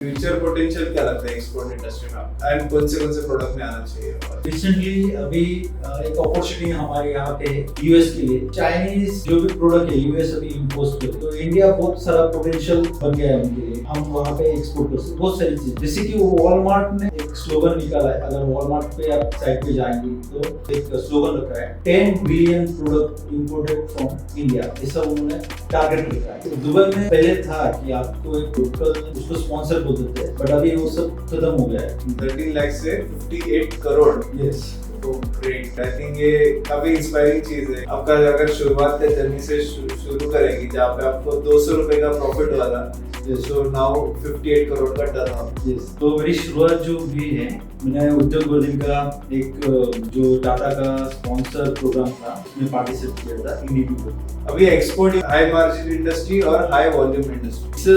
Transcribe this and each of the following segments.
Future potential क्या लगता है एक्सपोर्ट इंडस्ट्री में एंड कौन से प्रोडक्ट में आना चाहिए? रिसेंटली अभी एक अपॉर्चुनिटी हमारे यहाँ पे यूएस के लिए चाइनीज जो भी प्रोडक्ट है यूएस अभी इम्पोर्ट कर, तो इंडिया बहुत सारा पोटेंशियल बन गया है उनके लिए। हम वहाँ पे एक्सपोर्ट कर सकते बहुत सारी चीज, जैसे कि वॉलमार्ट ने एक स्लोगन निकाला है। अगर वॉलमार्ट पे आप साइट पे जाएंगे तो एक स्लोगन रखा है 10 billion product imported from India. ये सब उन्होंने टारगेट रखा है। तो दुबई में पहले था कि आपको एक लोकल उसको स्पॉन्सर बोलते थे, बट अभी वो सब खत्म हो गया है। 13 लाख से 58 करोड़। यस, तो ग्रेट। आई थिंक ये काफी इंस्पायरिंग चीज है। आपका अगर शुरुआत के जर्नी से शुरू करेंगे जहाँ पे आपको 200 रुपए का प्रॉफिट हुआ था, सो नाउ 58 करोड़ का टर्नओवर। यस, तो मेरी शुरुआत जो हुई है, मैंने उद्योग वर्धन का एक जो टाटा का स्पॉन्सर प्रोग्राम था उसमें पार्टिसिपेट किया था ईडीपी। अभी एक्सपोर्ट हाई मार्जिन इंडस्ट्री और high volume industry.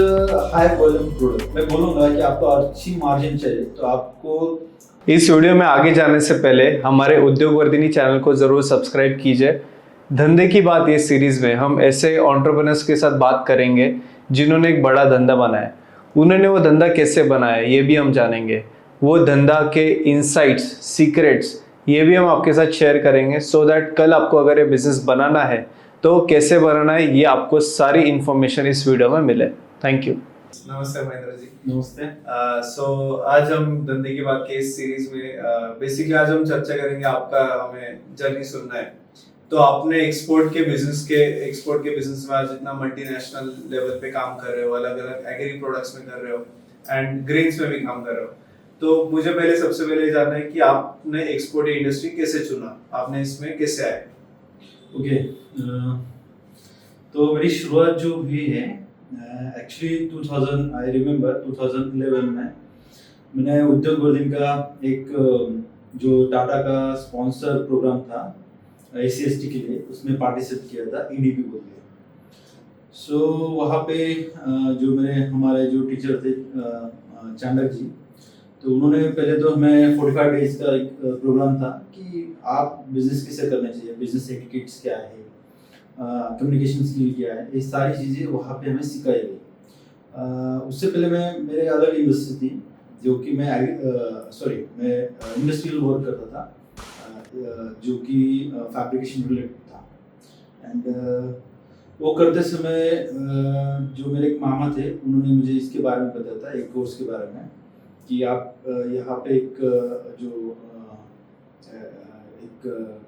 High volume product मैं बोलूंगा कि आपको अच्छी मार्जिन चाहिए तो आपको इस वीडियो में आगे जाने से पहले हमारे उद्योग वर्धिनी चैनल को जरूर सब्सक्राइब कीजिए। धंधे की बात ये सीरीज में हम ऐसे एंटरप्रेन्योर्स के साथ बात करेंगे जिन्होंने एक बड़ा धंधा बनाया। उन्होंने वो धंधा कैसे बनाया ये भी हम जानेंगे। वो धंधा के इनसाइट्स, सीक्रेट्स ये भी हम आपके साथ शेयर करेंगे, सो दैट कल आपको अगर ये बिजनेस बनाना है तो कैसे बनाना है ये आपको सारी इंफॉर्मेशन इस वीडियो में मिले। Thank you. नमस्ते महेंद्र जी। नमस्ते। सो आज हम धंधे की बात के इस सीरीज में बेसिकली आज हम चर्चा करेंगे। आपका हमें जर्नी सुनना है। तो आपने एक्सपोर्ट के बिजनेस में आज इतना मल्टीनेशनल लेवल पे काम कर रहे हो, अलग अलग एग्री प्रोडक्ट्स में कर रहे हो एंड ग्रेन्स में भी काम कर रहे हो। तो मुझे सबसे पहले जानना है कि आपने एक्सपोर्ट इंडस्ट्री कैसे चुना, आपने इसमें कैसे आए? ओके, तो मेरी शुरुआत जो हुई है एक्चुअली 2011 में मैंने उद्योग वर्धन का एक जो टाटा का स्पॉन्सर प्रोग्राम था SC/ST के लिए, उसमें पार्टिसिपेट किया था ईडीपी बोल के। सो वहाँ पे जो हमारे जो टीचर थे चांडक जी, तो उन्होंने पहले तो हमें 45 डेज का एक प्रोग्राम था कि आप बिजनेस कैसे करना चाहिए, बिजनेस एटिकेट्स क्या है, कम्युनिकेशन स्किल क्या है, ये सारी चीज़ें वहाँ पे हमें सिखाई गई। उससे पहले मेरे अलग इंडस्ट्री थी जो कि मैं इंडस्ट्रियल वर्क करता था, जो कि फैब्रिकेशन रिलेटेड था। एंड वो करते समय जो मेरे एक मामा थे उन्होंने मुझे इसके बारे में बताया था, एक कोर्स के बारे में, कि आप यहाँ पे एक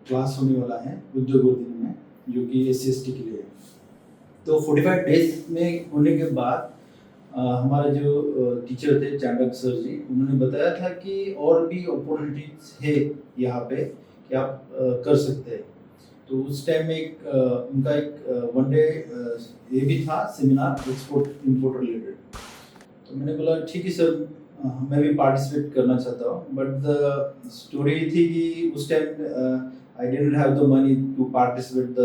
क्लास होने वाला है उद्योग वर्धन में जो कि SC/ST के लिए है। तो 45 डेज में होने के बाद हमारा जो टीचर थे चांडक सर जी, उन्होंने बताया था कि और भी अपॉर्चुनिटीज है यहाँ पे कि आप कर सकते हैं। तो उस टाइम में उनका एक वन डे ये भी था सेमिनार एक्सपोर्ट इंपोर्ट रिलेटेड। तो मैंने बोला ठीक है सर, मैं भी पार्टिसिपेट करना चाहता हूँ। बट द स्टोरी थी कि उस time I didn't have the money to participate the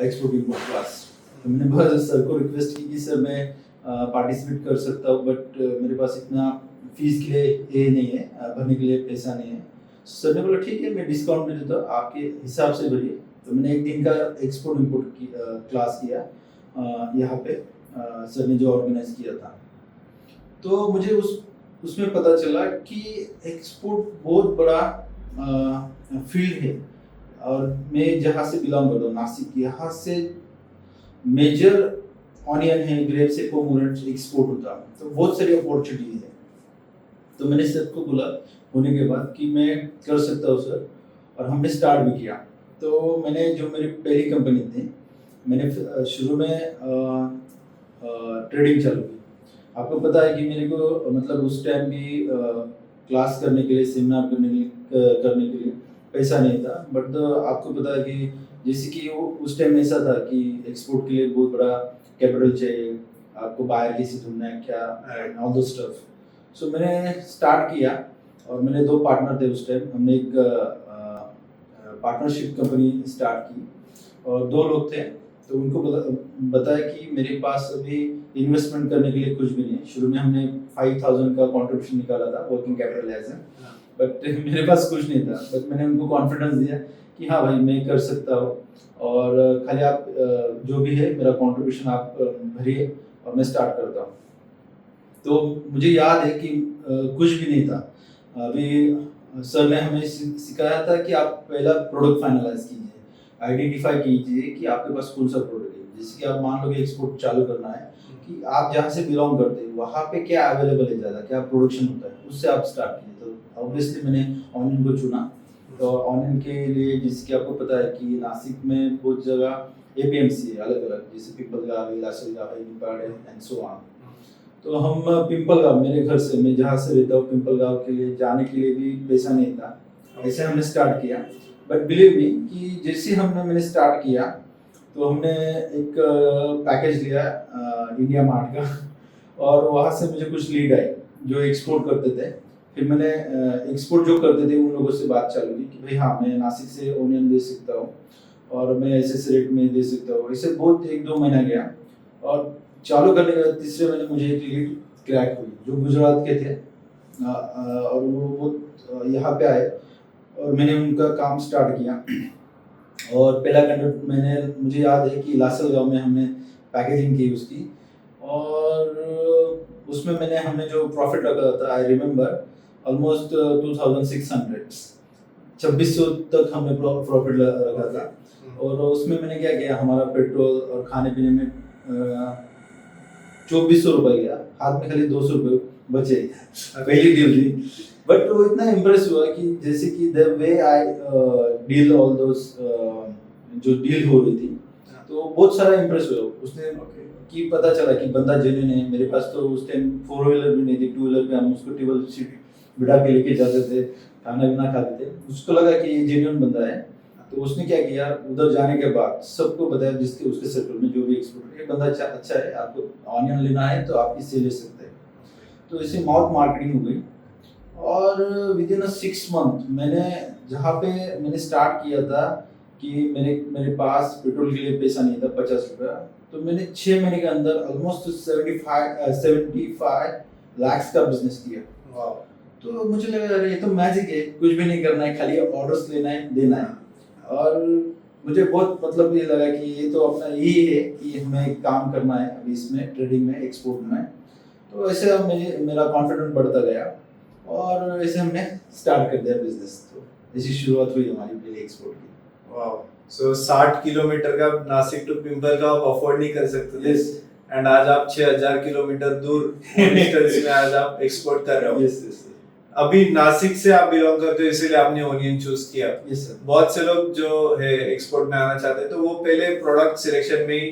export import class. तो मैंने बोला सर को रिक्वेस्ट की कि सर मैं पार्टिसिपेट कर सकता हूँ, बट मेरे पास इतना फीस के लिए ये नहीं है, भरने के लिए पैसा नहीं है। सर ने बोला ठीक है, मैं डिस्काउंट में देता हूँ, आपके हिसाब से भरिए। तो मैंने एक दिन का एक्सपोर्ट इंपोर्ट की क्लास किया यहाँ पे, सर ने जो ऑर्गेनाइज किया था। तो मुझे उसमें पता चला कि एक्सपोर्ट बहुत बड़ा फील्ड है। और मैं जहाँ से बिलोंग करता हूँ नासिक, यहाँ से मेजर ऑनियन है, ग्रेप्स है, पोमेग्रेनेट्स एक्सपोर्ट होता है। तो बहुत सारी अपॉर्चुनिटी है। तो मैंने सर को बोला होने के बाद कि मैं कर सकता हूँ सर, और हमने स्टार्ट भी किया। तो मैंने जो मेरी पहली कंपनी थी, मैंने शुरू में ट्रेडिंग चालू की। आपको पता है कि मेरे को मतलब उस टाइम भी क्लास करने के लिए, सेमिनार करने के लिए पैसा नहीं था। बट आपको पता है कि जैसे कि वो उस टाइम ऐसा था कि एक्सपोर्ट के लिए बहुत बड़ा कैपिटल चाहिए, आपको बाहर कैसे ढूंढना है, क्या ऑल दो स्टफ। सो मैंने स्टार्ट किया और मेरे 2 पार्टनर थे उस टाइम। हमने एक पार्टनरशिप कंपनी स्टार्ट की और 2 लोग थे। तो उनको बताया कि मेरे पास अभी इन्वेस्टमेंट करने के लिए कुछ भी नहीं है। शुरू में हमने 5000 का कंट्रीब्यूशन निकाला था working capital as an, but मेरे पास कुछ नहीं था। बट मैंने उनको कॉन्फिडेंस दिया कि हाँ भाई मैं कर सकता हूँ, और खाली आप जो भी है मेरा कंट्रीब्यूशन आप भरिए और मैं स्टार्ट करता हूँ। तो मुझे याद है कि कुछ भी नहीं था। अभी सर ने हमें सिखाया था कि आप पहला प्रोडक्ट फाइनलाइज कीजिए, आइडेंटिफाई कीजिए कि आपके पास कौन सा प्रोडक्ट है। जैसे कि आप मान लो कि एक्सपोर्ट चालू करना है, कि आप जहाँ से बिलोंग करते हैं वहाँ पे क्या अवेलेबल है, ज़्यादा क्या प्रोडक्शन होता है, उससे आप स्टार्ट कीजिए। तो ऑब्वियसली मैंने ऑनियन को चुना। तो ऑनियन के लिए जैसे कि आपको पता है कि नासिक में बहुत जगह एपीएमसी है अलग अलग, जैसे पिंपलगाव है, लासलगाव है, निपाड़ है एंड सो ऑन। तो हम पिंपलगाव, मेरे घर से, मैं जहाँ से रहता हूँ पिंपलगाव के लिए जाने के लिए भी पैसा नहीं था, ऐसे हमने स्टार्ट किया। बट बिलीव मी कि जैसे मैंने स्टार्ट किया तो हमने एक पैकेज लिया इंडिया मार्ट का, और वहाँ से मुझे कुछ लीड आई जो एक्सपोर्ट करते थे। फिर मैंने एक्सपोर्ट जो करते थे उन लोगों से बात चालू की कि भाई हाँ, मैं नासिक से ओनियन दे सकता हूँ और मैं ऐसे रेट में दे सकता हूँ। ऐसे बहुत 1-2 महीना गया, और चालू करने के तीसरे महीने मुझे एक लीड क्रैक हुई जो गुजरात के थे, और वो यहाँ पे आए और मैंने उनका काम स्टार्ट किया। और पहला कंडक्ट मुझे याद है कि लासलगांव में हमने पैकेजिंग की उसकी, और उसमें हमने जो प्रॉफिट रखा था, आई रिमेम्बर ऑलमोस्ट 2600 2600 तक हमने प्रॉफिट रखा था। और उसमें मैंने क्या किया, हमारा पेट्रोल और खाने पीने में 2400 रुपये गया, हाथ में खाली 200 रुपये बचे। पहली डील थी, बट वो इतना इम्प्रेस हुआ कि जैसे कि the way I deal all those जो डील हो रही थी, तो बहुत सारा इम्प्रेस हुआ उसने कि पता चला कि बंदा जेन्युइन है। मेरे पास तो उस टाइम 4 व्हीलर भी नहीं थी, 2 व्हीलर पे हम उसको टेबल सीट बिठा के लेके जाते थे, खाना पीना खाते थे। उसको लगा कि ये जेन्युइन बंदा है, तो उसने क्या किया, उधर जाने के बाद सबको बताया जिसके उसके सर्कल में जो भी एक्सपोर्टर, ये बंदा अच्छा है, आपको ऑनियन लेना है तो आप इससे ले सकते हैं। तो इससे माउथ मार्केटिंग हो गई, और विद इन 6 मंथ मैंने जहाँ पे मैंने स्टार्ट किया था कि मेरे पास पेट्रोल के लिए पैसा नहीं था 50 रुपया, तो मैंने 6 महीने के अंदर ऑलमोस्ट 75 लाख का बिजनेस किया। तो मुझे लगा यार ये तो मैजिक है, कुछ भी नहीं करना है, खाली ऑर्डर्स लेना है, देना है। और मुझे बहुत मतलब ये लगा कि ये तो अपना यही है कि हमें काम करना है अभी इसमें, ट्रेडिंग में, एक्सपोर्ट में। तो ऐसे मेरा कॉन्फिडेंस बढ़ता गया, और ऐसे हमने स्टार्ट कर दिया बिजनेस। तो ऐसी शुरुआत हुई हमारी पहले एक्सपोर्ट की। वाओ, सो 60 किलोमीटर का नासिक टू पिंपलगांव अफोर्ड नहीं कर सकते थे, एंड आज आप 6000 किलोमीटर दूर डिस्टेंस में आज आप एक्सपोर्ट कर रहे हो। यस। अभी नासिक से आप बिलोंग करते हो, इसीलिए आपने ओनियन चूज किया। Yes sir. बहुत से लोग जो है एक्सपोर्ट में आना चाहते हैं तो वो पहले प्रोडक्ट सिलेक्शन में ही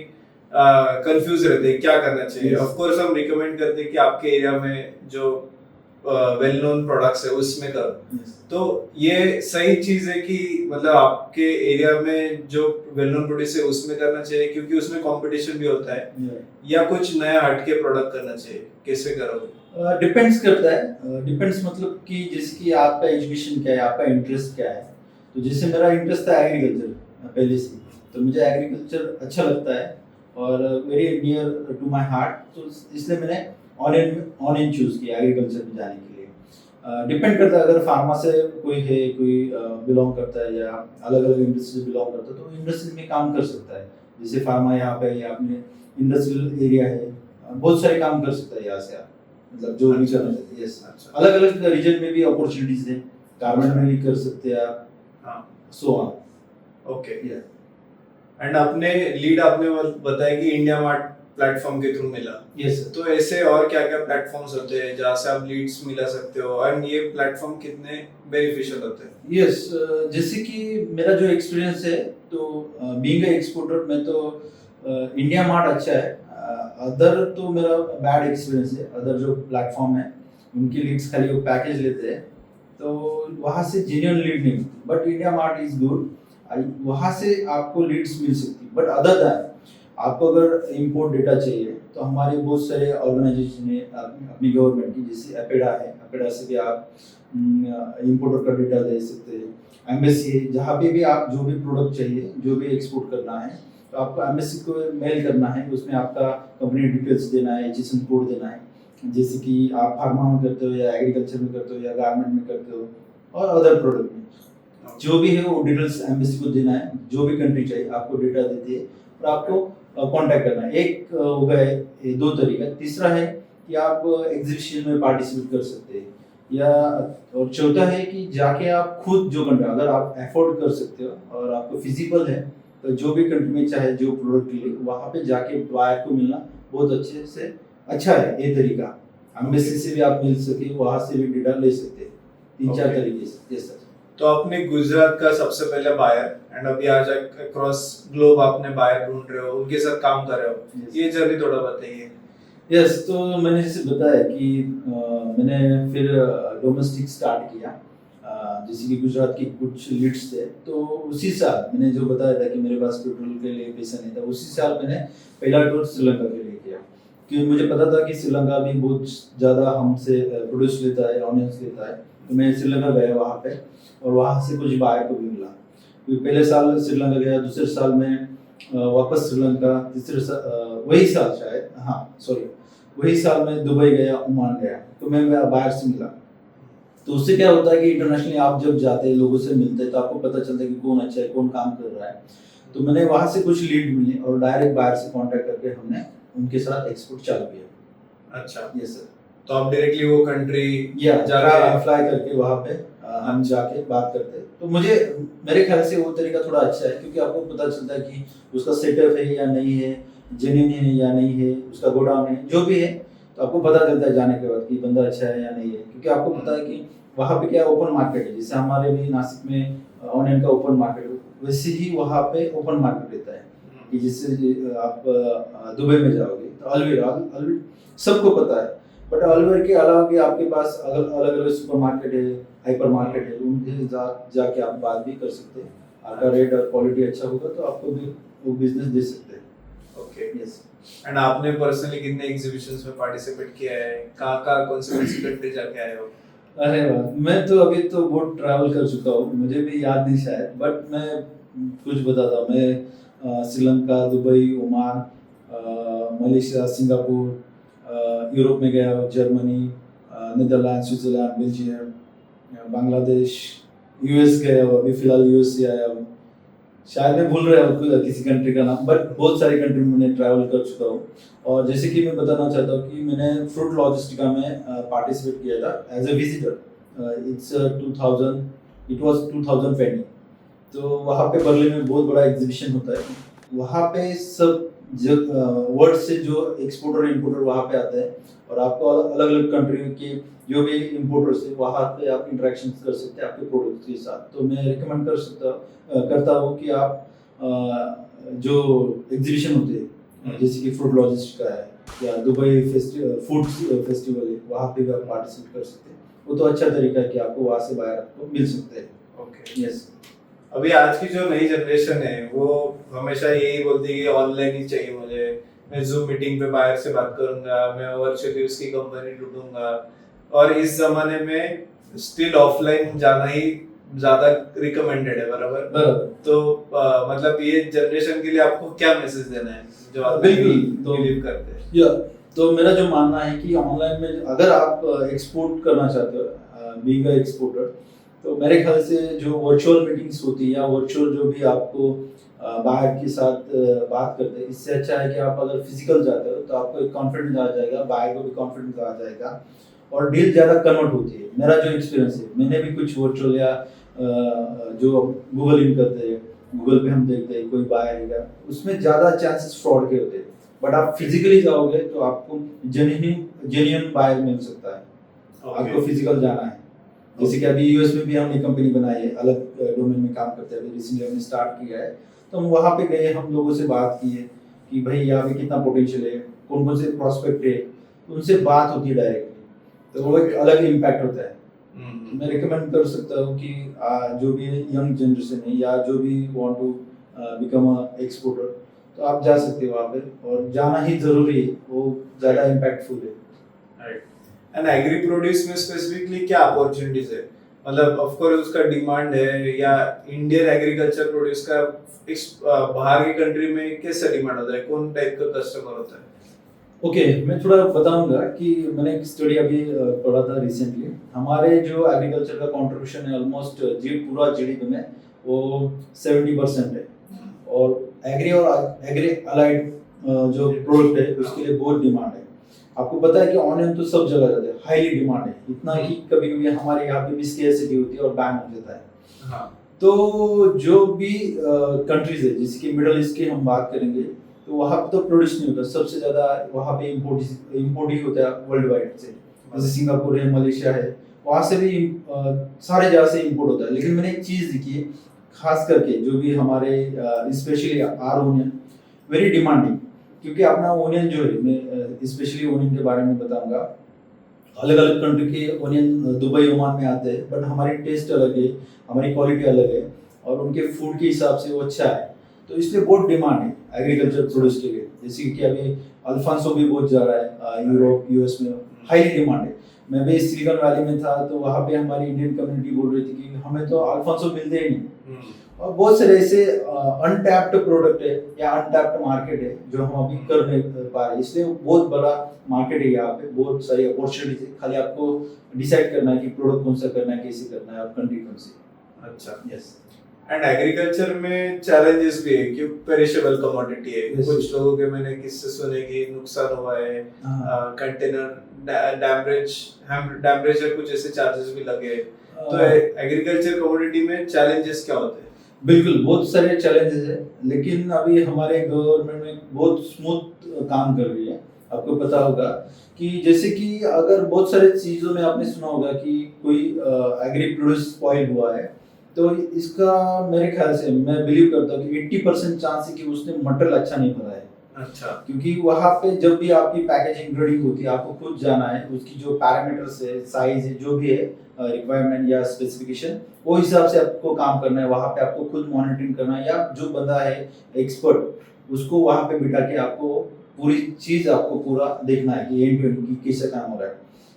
कंफ्यूज रहते हैं क्या करना चाहिए। Yes. ऑफ कोर्स हम रिकमेंड करते हैं कि आपके एरिया में जो वेल नोन प्रोडक्ट्स है उसमें करो। तो ये सही चीज है कि मतलब आपके एरिया में जो वेल नोन प्रोड्यूस है उसमें करना चाहिए क्योंकि उसमें कंपटीशन भी होता है, या कुछ नया हटके प्रोडक्ट करना चाहिए, कैसे करोगे? डिपेंड्स करता है। डिपेंड्स मतलब कि जैसे कि आपका एजुकेशन क्या है, आपका इंटरेस्ट क्या है। तो जैसे मेरा इंटरेस्ट था एग्रीकल्चर पहले से, तो मुझे एग्रीकल्चर अच्छा लगता है और very near to my heart, तो इसलिए मैंने ऑनियन चूज किया एग्रीकल्चर में जाने के लिए। डिपेंड करता है, अगर फार्मा से कोई है, कोई बिलोंग करता है या अलग अलग इंडस्ट्री से बिलोंग करता है तो इंडस्ट्री में काम कर सकता है। जैसे फार्मा यहाँ पे या अपने इंडस्ट्रियल एरिया है, बहुत सारे काम कर सकता है यहाँ से आप, मतलब जो भी करना चाहते हैं। यस, अलग अलग रीजन में भी अपॉर्चुनिटीज है, गारमेंट में भी कर सकते हैं आप, सो ऑन। ओके, एंड अपने लीड आपने बताया कि इंडिया मार्ट प्लेटफॉर्म के थ्रू मिला। यस। तो ऐसे और क्या क्या प्लेटफॉर्म्स होते हैं जहाँ से आप लीड्स मिला सकते हो, और ये प्लेटफॉर्म कितने बेनिफिशियल होते हैं? यस, जैसे कि मेरा जो एक्सपीरियंस है, तो बीइंग अ एक्सपोर्टर में तो इंडिया मार्ट अच्छा है। अदर तो मेरा बैड एक्सपीरियंस है, अदर जो प्लेटफॉर्म है उनकी लीड्स खाली वो पैकेज लेते हैं, तो वहाँ से जेन्युइन लीड नहीं मिलती। But India mart is good, वहाँ से आपको लीड्स मिल सकती। बट अदर दैट आपको अगर इंपोर्ट डेटा चाहिए तो हमारे बहुत सारे ऑर्गेनाइजेशन है अपनी गवर्नमेंट की, जैसे एपेडा है, एपेडा से भी आप इंपोर्टर का डेटा दे सकते हैं। एम्बेसी है, जहाँ पे भी आप जो भी प्रोडक्ट चाहिए, जो भी एक्सपोर्ट करना है, तो आपको एम्बेसी को मेल करना है, उसमें आपका कंपनी डिटेल्स देना है, HSN कोड देना है। जैसे कि आप फार्मा में करते हो या एग्रीकल्चर में करते हो या गारमेंट में करते हो और अदर प्रोडक्ट में, जो भी है वो डिटेल्स एम्बेसी को देना है। जो भी कंट्री चाहिए आपको डेटा देती है और आपको कांटेक्ट करना है। एक हो गया, 2 तरीका। तीसरा है कि आप एग्जीबिशन में पार्टिसिपेट कर सकते हैं, या और चौथा है कि जाके आप खुद जो कंट्री अगर आप अफोर्ड कर सकते हो और आपको फिजिबल है तो जो भी कंट्री में चाहे जो प्रोडक्ट के लिए वहाँ पे जाके बायर को मिलना बहुत अच्छे से अच्छा है। ये तरीका एम्बेसी से भी आप मिल सके, वहाँ से भी डेटा ले सकते हैं, 3-4 Okay. तरीके से। Yes sir. तो आपने गुजरात का सबसे पहले बायर एंड अभी आज अक्रॉस ग्लोब आपने बायर ढूंढ रहे हो, उनके साथ काम कर रहे हो, Yes. ये जर्नी थोड़ा बताइए। यस तो मैंने जैसे बताया कि मैंने फिर डोमेस्टिक स्टार्ट किया, जैसे कि गुजरात की कुछ लीड्स थे, तो उसी साल मैंने जो बताया था कि मेरे पास पेट्रोल के लिए पैसा नहीं था, उसी साल मैंने पहला टूर श्रीलंका के लिए किया, क्योंकि मुझे पता था कि श्रीलंका भी बहुत ज़्यादा हमसे प्रोड्यूस लेता है, ऑनियंस लेता है, तो मैं श्रीलंका गया वहाँ पे और वहाँ से कुछ बायर को भी मिला। फिर पहले साल श्रीलंका गया, दूसरे साल में वापस श्रीलंका, तीसरे साल वही साल शायद, हाँ सॉरी वही साल में दुबई गया, ओमान गया, तो मैं बाहर से मिला। तो उससे क्या होता है कि इंटरनेशनली आप जब जाते हैं, लोगों से मिलते हैं, तो आपको पता चलता है कि कौन अच्छा है, कौन काम कर रहा है। तो मैंने वहाँ से कुछ लीड मिली और डायरेक्ट बाहर से कांटेक्ट करके हमने उनके साथ एक्सपोर्ट चालू किया। अच्छा, यस सर। तो आप डायरेक्टली वो कंट्री या जाके फ्लाई करके वहाँ पे हम जाके बात करते हैं। तो मुझे मेरे ख्याल से वो तरीका थोड़ा अच्छा है, क्योंकि आपको पता चलता है कि उसका सेटअप है या नहीं है, जेन्युइन है या नहीं है, उसका गोडाउन है, जो भी है, तो आपको पता चलता है जाने के बाद कि बंदा अच्छा है या नहीं है। क्योंकि आपको पता है कि वहाँ पे क्या ओपन मार्केट है, जैसे हमारे भी नासिक में ऑनियन का ओपन मार्केट है, वैसे ही वहाँ पे ओपन मार्केट रहता है कि जिससे आप दुबई में जाओगे तो अलविर सबको पता है, बट अलविर के अलावा भी आपके पास अलग अलग सुपर मार्केट है, हाइपर मार्केट है, उनके जाके आप बात भी कर सकते हैं। आपका रेट और क्वालिटी अच्छा होगा तो आपको भी वो बिजनेस दे सकते हैं। ओके। यस। एंड आपने पर्सनली कितने एग्जीबिशंस में पार्टिसिपेट किया है, कहाँ कौन सी कंट्री जाके आए हो? अरे वाह, मैं तो अभी तो बहुत ट्रैवल कर चुका हूँ, मुझे भी याद नहीं शायद, बट मैं कुछ बताता हूँ। मैं Sri Lanka, Dubai, Oman, Malaysia, Singapore, Europe में गया हूँ, Germany, Netherlands, Switzerland, Belgium, Bangladesh, US गया हूँ, अभी फिलहाल यूएस से आया हूँ। शायद मैं भूल रहा हूँ किसी कंट्री का नाम, बट बहुत सारी कंट्री में मैंने ट्रैवल कर चुका हूँ। और जैसे कि मैं बताना चाहता हूँ कि मैंने फ्रूट लॉजिस्टिका में पार्टिसिपेट किया था as a visitor. It was 2020। तो वहाँ पे बर्लिन में बहुत बड़ा एग्जीबिशन होता है, वहाँ पे सब वर्ल्ड से जो एक्सपोर्टर इंपोर्टर वहाँ पे आते हैं और आपको अलग अलग कंट्री के जो भी इंपोर्टर्स है वहाँ पे आप इंटरेक्शन कर सकते हैं आपके प्रोडक्ट्स के साथ। तो मैं रिकमेंड करता हूँ कि आप जो एग्जीबिशन होते हैं जैसे कि फ्रूट लॉजिस्टिक का है या दुबई फूड फेस्टिवल है, वहाँ पे भी आप पार्टिसिपेट कर सकते हैं। वो तो अच्छा तरीका है कि आपको वहाँ से बाहर आपको मिल सकते हैं। ओके। यस। अभी आज की जो नई जनरेशन है वो हमेशा यही बोलती है कि ऑनलाइन ही चाहिए मुझे, मैं जूम मीटिंग पे बाहर से बात करूंगा, मैं वर्चुअली उसकी कंपनी ढूंढूंगा, और इस जमाने में स्टिल ऑफलाइन जाना ही ज्यादा रिकमेंडेड है, बराबर? तो मतलब ये जनरेशन के लिए आपको क्या मैसेज देना है जो आप बिल्कुल तो बिलीव करते हैं? या तो मेरा जो मानना है कि ऑनलाइन में अगर आप एक्सपोर्ट करना चाहते हो, बीइंग अ एक्सपोर्टर, तो मेरे ख्याल से जो वर्चुअल मीटिंग्स होती है या वर्चुअल जो भी आपको बाहर के साथ बात करते हैं, इससे अच्छा है कि आप अगर फिजिकल जाते हो तो आपको एक कॉन्फिडेंस आ जाएगा, बाहर को भी कॉन्फिडेंस आ जाएगा और डील ज़्यादा कन्वर्ट होती है। मेरा जो एक्सपीरियंस है, मैंने भी कुछ वर्चुअल या जो गूगल इन करते हैं, गूगल पे हम देखते हैं कोई बायर है, उसमें ज़्यादा चांसेस फ्रॉड के होते हैं, बट आप फिजिकली जाओगे तो आपको जेन्युइन बायर मिल सकता है। आपको फिजिकल जाना है, जैसे कि अभी यूएस में भी हमने कंपनी बनाई है, अलग डोमेन में काम करते हैं, अभी रिसेंटली हमने स्टार्ट किया है। तो हम वहाँ पे गए, हम लोगों से बात की है कि भाई यहाँ पे कितना पोटेंशियल है, कौन कौन से प्रॉस्पेक्ट है, उनसे बात होती है डायरेक्टली, तो वो एक अलग इम्पैक्ट होता है। मैं रिकमेंड कर सकता हूँ कि जो भी यंग जनरेशन है या जो भी want to become a exporter, तो आप जा सकते हो वहाँ पे, और जाना ही जरूरी है, वो ज़्यादा इम्पैक्टफुल है। एंड एग्री प्रोड्यूस में स्पेसिफिकली क्या अपॉर्चुनिटीज है? मतलब ऑफ कोर्स उसका डिमांड है, या इंडियन एग्रीकल्चर प्रोड्यूस का बाहर की कंट्री में कैसा डिमांड होता है, कौन टाइप का कस्टमर होता है? ओके, मैं थोड़ा बताऊंगा कि मैंने एक स्टडी अभी पढ़ा था रिसेंटली। हमारे जो एग्रीकल्चर का कंट्रीब्यूशन है ऑलमोस्ट पूरा जीडीपी में वो 70% है, और एग्री और एग्री अलाइड जो प्रोडक्ट है उसके लिए बहुत डिमांड है। आपको पता है कि ऑनियन तो सब जगह जाता है, हाईली डिमांड है, इतना कि कभी कभी हमारे यहाँ पे भी स्केर्सिटी होती है और बैन हो जाता है। हाँ तो जो भी कंट्रीज है, जैसे कि मिडल ईस्ट की हम बात करेंगे, तो वहाँ पे तो प्रोड्यूस नहीं होता, सबसे ज्यादा वहाँ पे इम्पोर्ट ही होता है वर्ल्ड वाइड से। जैसे सिंगापुर है, मलेशिया है, वहाँ से भी सारे जगह से इम्पोर्ट होता है। लेकिन मैंने एक चीज देखी है, खास करके जो भी हमारे specially are onion very demanding, क्योंकि अपना ओनियन जो है, मैं स्पेशली ओनियन के बारे में बताऊंगा। अलग अलग कंट्री के ओनियन दुबई ओमान में आते हैं, बट हमारी टेस्ट अलग है, हमारी क्वालिटी अलग है, और उनके फूड के हिसाब से वो अच्छा है। तो इसलिए बहुत डिमांड है एग्रीकल्चर प्रोड्यूस के लिए। जैसे कि अभी अल्फांसो भी बहुत जा रहा है यूरोप यूएस में, हाईली डिमांड है। मैं भी सिलिकॉन वैली में था, तो वहाँ पे हमारी इंडियन कम्युनिटी बोल रही थी कि हमें तो अल्फांसो मिलते ही नहीं। और बहुत सारे ऐसे अनटैप्ड प्रोडक्ट है या अनटैप्ड मार्केट है जो हम अभी कर नहीं पा रहे, इसलिए बहुत बड़ा मार्केट है यहाँ पे, बहुत सारी अपॉर्चुनिटीज है। खाली आपको डिसाइड करना है कि प्रोडक्ट कौन सा करना है, कैसे करना है, और कंट्री कौन सी। अच्छा। यस। एंड एग्रीकल्चर में चैलेंजेस भी है कि पेरिशेबल कमोडिटी है। Yes. कुछ लोगों के मैंने किस्से सुने कि नुकसान हुआ है, कंटेनर डैमेज या कुछ ऐसे चार्जेस भी लगे। तो एग्रीकल्चर कमोडिटी में चैलेंजेस क्या होते हैं? बिल्कुल बहुत सारे चैलेंजेस है, लेकिन अभी हमारे गवर्नमेंट में बहुत स्मूथ काम कर रही है। आपको पता होगा कि जैसे कि अगर बहुत सारे चीज़ों में आपने सुना होगा कि कोई एग्री प्रोड्यूस स्पॉइल हुआ है, तो इसका मेरे ख्याल से मैं बिलीव करता हूँ कि 80% चांस है कि उसने मटेरियल अच्छा नहीं भरा है। अच्छा। क्योंकि वहाँ पे जब भी आपकी पैकेजिंग रेडी होती है, आपको खुद जाना है, उसकी जो पैरामीटर्स है, साइज है, जो भी है रिक्वायरमेंट या स्पेसिफिकेशन, वो हिसाब से आपको काम करना है। वहाँ पे आपको खुद मॉनिटरिंग करना है, या जो बंदा है एक्सपर्ट, उसको वहाँ पे बिठा के आपको पूरी चीज़ आपको पूरा देखना है कि एंड टू एंड कैसे काम हो रहा है।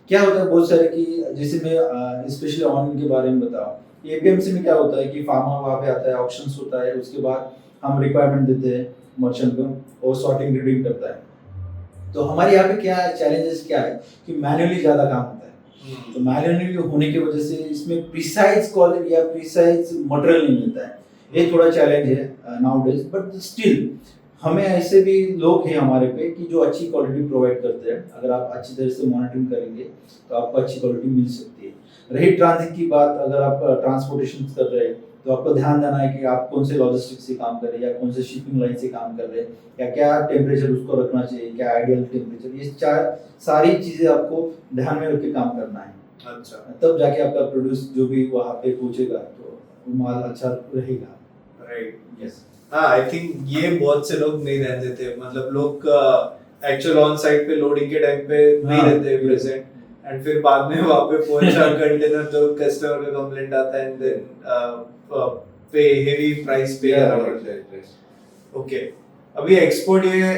क्या होता है बहुत सारे कि जैसे मैं स्पेशली ऑनलाइन के बारे में बताऊँ, एपीएमसी में क्या होता है कि फार्मर वहाँ पे आता है, ऑप्शंस होता है, उसके बाद हम रिक्वायरमेंट देते हैं मर्चेंट को, और सॉर्टिंग रीडिंग करता है। तो हमारे यहाँ पे क्या चैलेंजेस क्या है कि मैन्युअली ज़्यादा काम होता है। तो मैन्युअली होने की वजह से इसमें प्रिसाइज क्वालिटी या प्रिसाइज मटेरियल नहीं मिलता है। ये थोड़ा चैलेंज है नाउ डेज, बट स्टिल हमें ऐसे भी लोग हैं हमारे पे कि जो अच्छी क्वालिटी प्रोवाइड करते हैं। अगर आप अच्छी तरह से मॉनिटरिंग करेंगे तो आपको अच्छी क्वालिटी मिल सकती है। रही ट्रांजिट की बात, अगर आप ट्रांसपोर्टेशन कर रहे हैं तो आपको ध्यान देना है कि आप कौन से लॉजिस्टिक्स से काम कर रहे हैं, या कौन से शिपिंग लाइन से काम कर रहे हैं, या क्या टेम्परेचर उसको रखना चाहिए, क्या आइडियल टेम्परेचर, ये सारी चीज़ें आपको ध्यान में रख के काम करना है। अच्छा। तब जाके आपका प्रोड्यूस जो भी वहाँ पे पहुँचेगा तो वो माल अच्छा रहेगा। राइट। यस। हाँ, आई थिंक ये बहुत से लोग नहीं रहते थे, मतलब लोग एक्चुअल ऑन साइट पे लोडिंग के टाइम पे नहीं रहते प्रेजेंट, एंड फिर बाद में वहाँ पे पहुंचा कंटेनर तो कस्टमर का कंप्लेंट आता है, एंड देन पे हेवी प्राइस पे करना। ओके, अभी एक्सपोर्ट ये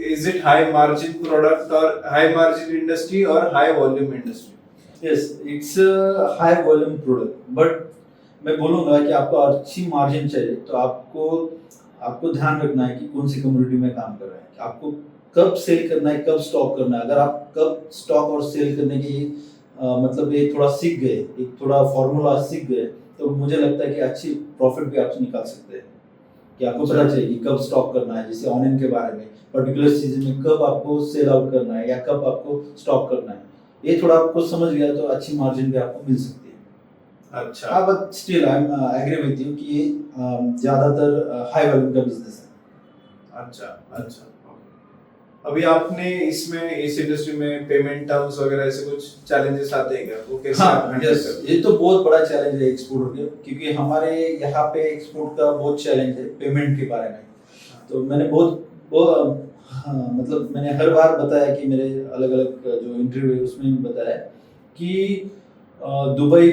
is it high margin product और हाई मार्जिन इंडस्ट्री और high volume industry? Yes, it's high volume product, but मैं बोलूँगा कि आपको अच्छी मार्जिन चाहिए तो आपको ध्यान रखना है कि कौन सी कम्युनिटी में काम कर रहे हैं, आपको कब सेल करना है, कब स्टॉक करना है। अगर आप कब स्टॉक और सेल करने की मतलब ये थोड़ा सीख गए, एक थोड़ा फॉर्मूला सीख गए, तो मुझे लगता है कि अच्छी प्रॉफिट भी आप निकाल सकते हैं। कि आपको पता चाहिए कि कब स्टॉक करना है, जैसे ऑनियन के बारे में पर्टिकुलर सीजन में कब आपको सेल आउट करना है या कब आपको स्टॉक करना है। ये थोड़ा आपको समझ गया तो अच्छी मार्जिन भी आपको मिल सकती है। अच्छा। हाँ, but still I am agree with you कि ये ज़्यादातर हाई वॉल्यूम का बिजनेस है। अच्छा अच्छा। अभी आपने इसमें इस इंडस्ट्री में पेमेंट टर्म्स वगैरह ऐसे कुछ चैलेंजेस आते हैं क्या, वो कैसे आप हाँ, हैंडल यस, करते ये तो बहुत बड़ा चैलेंज है एक्सपोर्ट के, क्योंकि हमारे यहाँ पे एक्सपोर्ट का बहुत चैलेंज है पेमेंट के बारे में। तो मैंने मतलब मैंने हर बार बताया कि मेरे अलग अलग जो इंटरव्यू है उसमें भी बताया कि दुबई,